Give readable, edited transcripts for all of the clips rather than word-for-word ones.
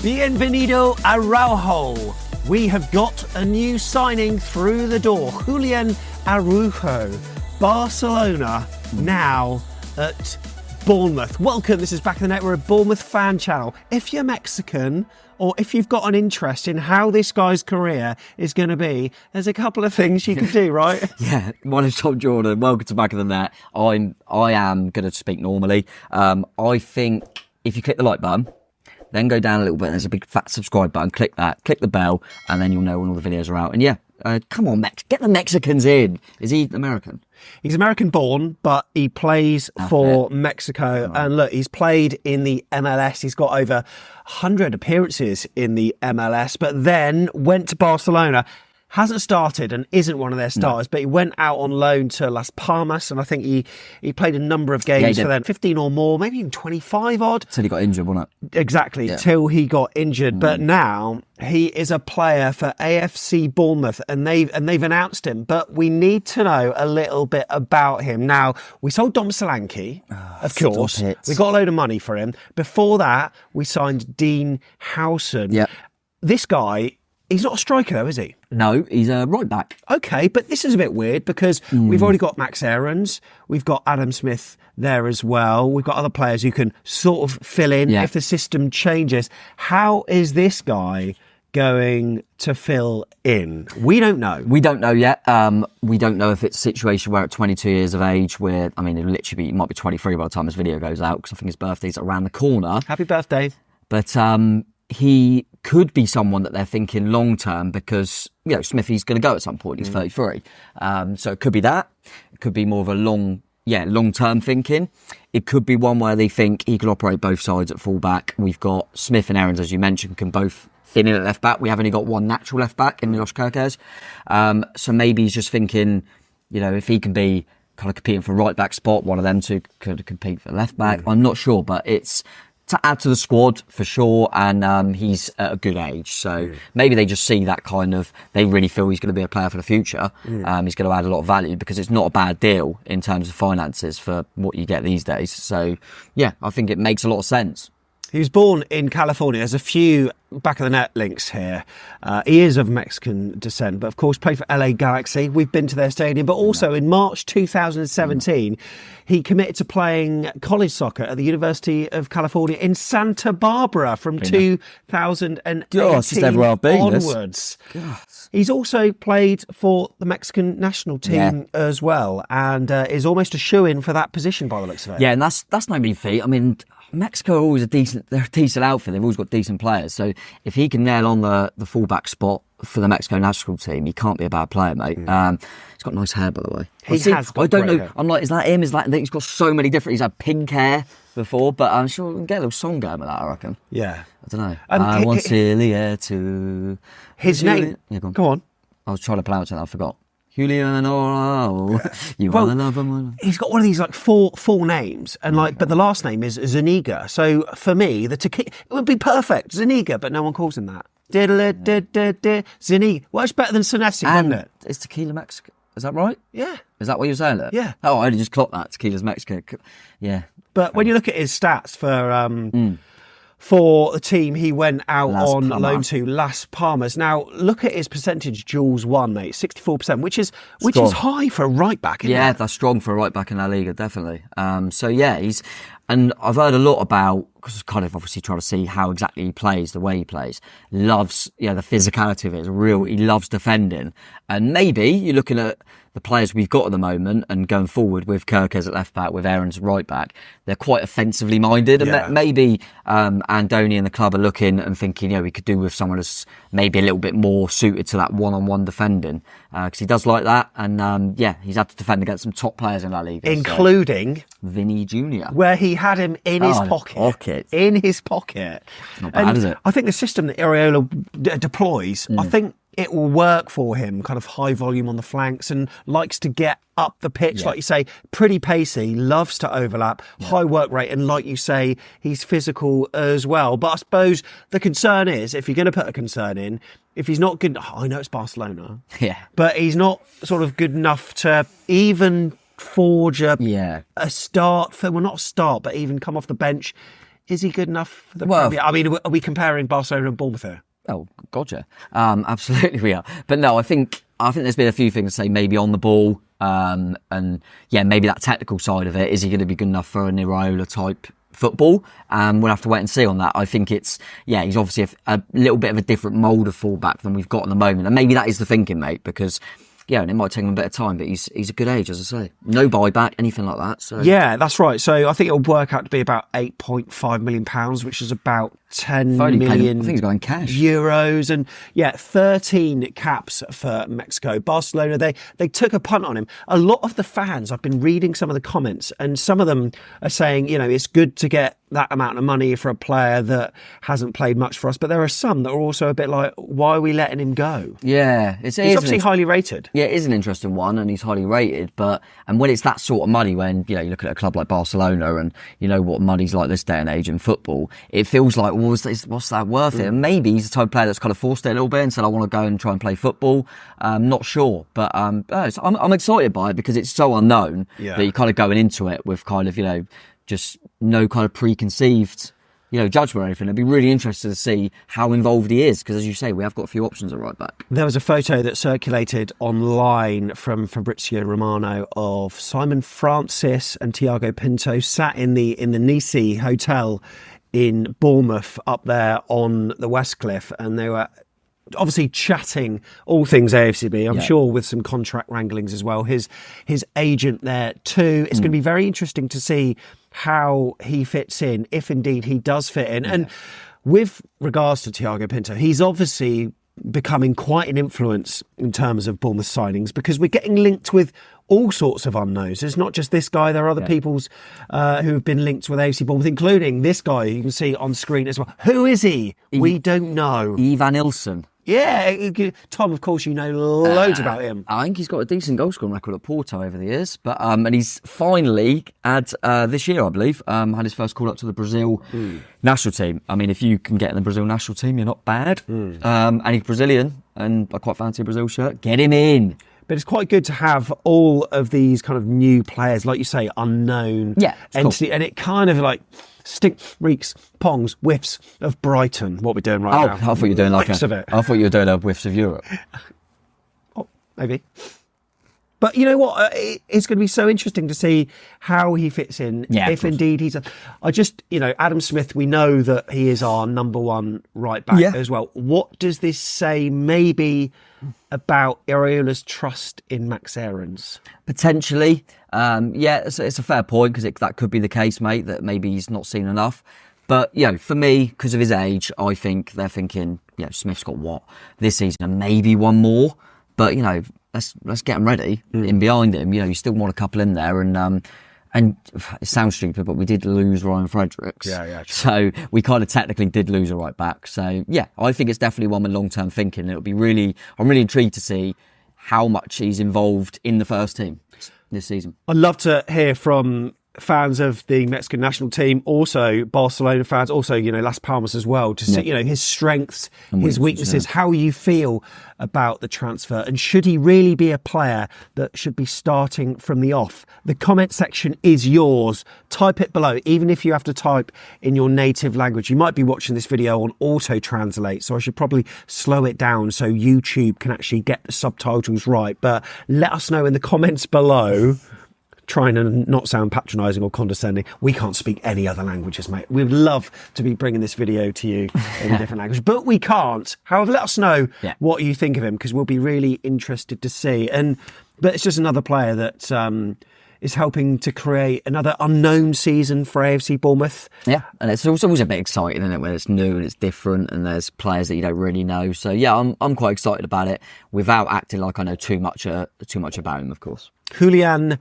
Bienvenido Araujo. We have got a new signing through the door. Julián Araujo. Barcelona now at Bournemouth. Welcome, this is Back of the Net. We're a Bournemouth fan channel. If you're Mexican, or if you've got an interest in how this guy's career is going to be, there's a couple of things you can do, right? Yeah, my name's Tom Jordan. Welcome to Back of the Net. I am going to speak normally. I think if you click the like button, then go down a little bit, there's a big fat subscribe button, click that, click the bell, and then you'll know when all the videos are out. And yeah, come on, get the Mexicans in. Is he American? He's American born, but he plays for Mexico. Right. And look, he's played in the MLS. He's got over 100 appearances in the MLS, but then went to Barcelona. Hasn't started and isn't one of their stars, but he went out on loan to Las Palmas, and I think he played a number of games for them, 15 or more, maybe even 25 odd. Till he got injured, wasn't it? Exactly, till he got injured. But now he is a player for AFC Bournemouth, and they've announced him. But we need to know a little bit about him. Now, we sold Dom Solanke, of course. We got a load of money for him. Before that, we signed Dean Howson. Yeah. This guy, he's not a striker though, is he? No, he's a right back. Okay, but this is a bit weird because we've already got Max Aarons, we've got Adam Smith there as well, we've got other players who can sort of fill in if the system changes. How is this guy going to fill in? We don't know. We don't know yet. We don't know if it's a situation where at 22 years of age, where, I mean, he might be 23 by the time this video goes out, because I think his birthday's around the corner. Happy birthday. But he could be someone that they're thinking long term, because, you know, Smithy's going to go at some point. He's 33. So it could be that. It could be more of a long term thinking. It could be one where they think he could operate both sides at full back. We've got Smith and Aarons, as you mentioned, can both thin in at left back. We have only got one natural left back in Milos Kerkez. So maybe he's just thinking, you know, if he can be kind of competing for right back spot, one of them two could compete for left back. I'm not sure, but it's to add to the squad for sure, and he's at a good age, so maybe they just see that kind of, they really feel he's going to be a player for the future. He's going to add a lot of value, because it's not a bad deal in terms of finances for what you get these days. So yeah, I think it makes a lot of sense. He was born in California. There's a few Back of the Net links here. He is of Mexican descent, but of course played for LA Galaxy. We've been to their stadium, but also in March 2017, he committed to playing college soccer at the University of California in Santa Barbara from 2018 onwards. He's also played for the Mexican national team as well, and is almost a shoo-in for that position by the looks of it. Yeah, and that's no mean feat. I mean, Mexico are always they're a decent outfit. They've always got decent players. So if he can nail on the fullback spot for the Mexico national team, he can't be a bad player, mate. He's got nice hair, by the way. I don't know. I'm like, is that him? I think he's got so many different. He's had pink hair before, but I'm sure we can get a little song going with that, I reckon. Yeah. I don't know. I want Celia to. His name. Yeah, go on. Go on. I was trying to pronounce it. I forgot. Julián Araujo. You wanna love him? He's got one of these like full names, and but the last name is Zuniga. So for me, it would be perfect, Zuniga, but no one calls him that. Zuniga. Well, it's better than Senesi, isn't it? It's Tequila Mexico. Is that right? Yeah. Is that what you're saying? It? Yeah. Oh, I only just clocked that. Tequila's Mexico. Yeah. But when you look at his stats for the team he went out on loan to, Las Palmas. Now, look at his percentage duels won, mate, 64%, which is high for a right back. Yeah, that's strong for a right back in La Liga, definitely. So yeah, and I've heard a lot about, because kind of obviously trying to see how exactly he plays, the way he plays. Loves, the physicality of it is real. He loves defending, and maybe you're looking at the players we've got at the moment and going forward with Kerkez at left back, with Aarons at right back, they're quite offensively minded, and maybe Andoni and the club are looking and thinking, we could do with someone that's maybe a little bit more suited to that one-on-one defending, because he does like that, and he's had to defend against some top players in La Liga, including Vinny Jr., where he had him in his pocket. In his pocket. Not bad, is it? I think the system that Iraola deploys, I think it will work for him, kind of high volume on the flanks, and likes to get up the pitch, like you say, pretty pacey, loves to overlap, high work rate, and like you say, he's physical as well. But I suppose the concern is, if you're going to put a concern in, if he's not good, I know it's Barcelona, but he's not sort of good enough to even forge a start for, well, not a start, but even come off the bench Is he good enough for the Well, Premier? I mean, are we comparing Barcelona and Bournemouth here? Oh, gotcha. Absolutely we are. But no, I think there's been a few things to say, maybe on the ball, and yeah, maybe that technical side of it. Is he going to be good enough for an Iraola type football? We'll have to wait and see on that. I think he's obviously a little bit of a different mould of fullback than we've got at the moment. And maybe that is the thinking, mate, because yeah, and it might take him a bit of time, but he's a good age, as I say. No buyback, anything like that. So yeah, that's right. So I think it'll work out to be about £8.5 million, which is about 10 million. I think he's going cash. Euros, and yeah, 13 caps for Mexico. Barcelona, they took a punt on him. A lot of the fans, I've been reading some of the comments, and some of them are saying, it's good to get that amount of money for a player that hasn't played much for us. But there are some that are also a bit like, why are we letting him go? Yeah, he's obviously highly rated. Yeah, it is an interesting one, and he's highly rated. And when it's that sort of money, when you look at a club like Barcelona, and you know what money's like this day and age in football, it feels like, well, what's that worth it? And maybe he's the type of player that's kind of forced it a little bit and said, I want to go and try and play football. Not sure, but I'm excited by it because it's so unknown that you're kind of going into it with kind of just no kind of preconceived judgment or anything. I'd be really interested to see how involved he is, because as you say, we have got a few options at right back. There was a photo that circulated online from Fabrizio Romano of Simon Francis and Thiago Pinto sat in the Nice hotel in Bournemouth up there on the West Cliff, and they were obviously chatting all things AFCB, I'm sure with some contract wranglings as well. His agent there too. It's going to be very interesting to see how he fits in, if indeed he does fit in. And with regards to Thiago Pinto, he's obviously becoming quite an influence in terms of Bournemouth signings, because we're getting linked with all sorts of unknowns. It's not just this guy. There are other people's who have been linked with AFC Bournemouth, including this guy you can see on screen as well. Who is he? We don't know. Ivan Ilson. Yeah, Tom, of course, you know loads about him. I think he's got a decent goal scoring record at Porto over the years, but and he's finally had this year, I believe, had his first call up to the Brazil national team. I mean, if you can get in the Brazil national team, you're not bad. And he's Brazilian, and I quite fancy a Brazil shirt. Get him in. But it's quite good to have all of these kind of new players, like you say, unknown entity, cool. And it kind of like reeks, pongs, whiffs of Brighton. What we're doing right now. I thought you were doing I thought you were doing a whiffs of Europe. Oh, maybe. But you know what? It's going to be so interesting to see how he fits in. Yeah, if indeed he's Adam Smith, we know that he is our number one right back as well. What does this say maybe about Iraola's trust in Max Aarons? Potentially. It's a fair point, because that could be the case, mate, that maybe he's not seen enough. But, for me, because of his age, I think they're thinking, Smith's got what? This season, and maybe one more. But, let's get him ready in behind him. You still want a couple in there, and it sounds stupid, but we did lose Ryan Fredericks. Yeah. So we kind of technically did lose a right back. So I think it's definitely one with long-term thinking. I'm really intrigued to see how much he's involved in the first team this season. I'd love to hear from fans of the Mexican national team, also Barcelona fans, also Las Palmas as well, to see his strengths, his weaknesses, how you feel about the transfer, and should he really be a player that should be starting from the off? The comment section is yours. Type it below, even if you have to type in your native language. You might be watching this video on auto translate, so I should probably slow it down so YouTube can actually get the subtitles right. But let us know in the comments below, trying to not sound patronising or condescending. We can't speak any other languages, mate. We'd love to be bringing this video to you in a different language, but we can't. However, let us know what you think of him, because we'll be really interested to see. But it's just another player that is helping to create another unknown season for AFC Bournemouth. Yeah, and it's always a bit exciting, isn't it, when it's new and it's different and there's players that you don't really know. So I'm quite excited about it, without acting like I know too much about him, of course. Julián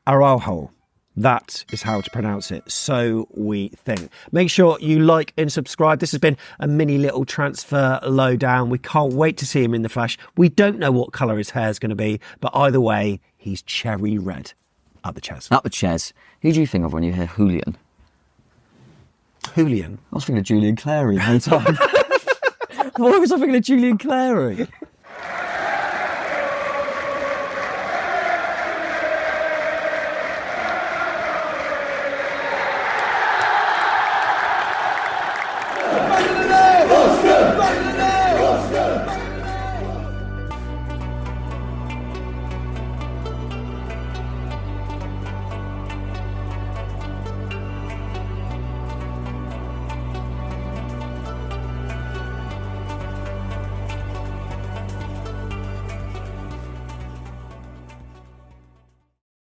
Araujo. That is how to pronounce it, so we think. Make sure you like and subscribe. This has been a mini little transfer lowdown. We can't wait to see him in the flesh. We don't know what colour his hair is going to be, but either way, he's cherry red. Up the Ches. Up the Ches. Who do you think of when you hear Julián? Julián? I was thinking of Julian Clary the whole time. Why was I thinking of Julian Clary?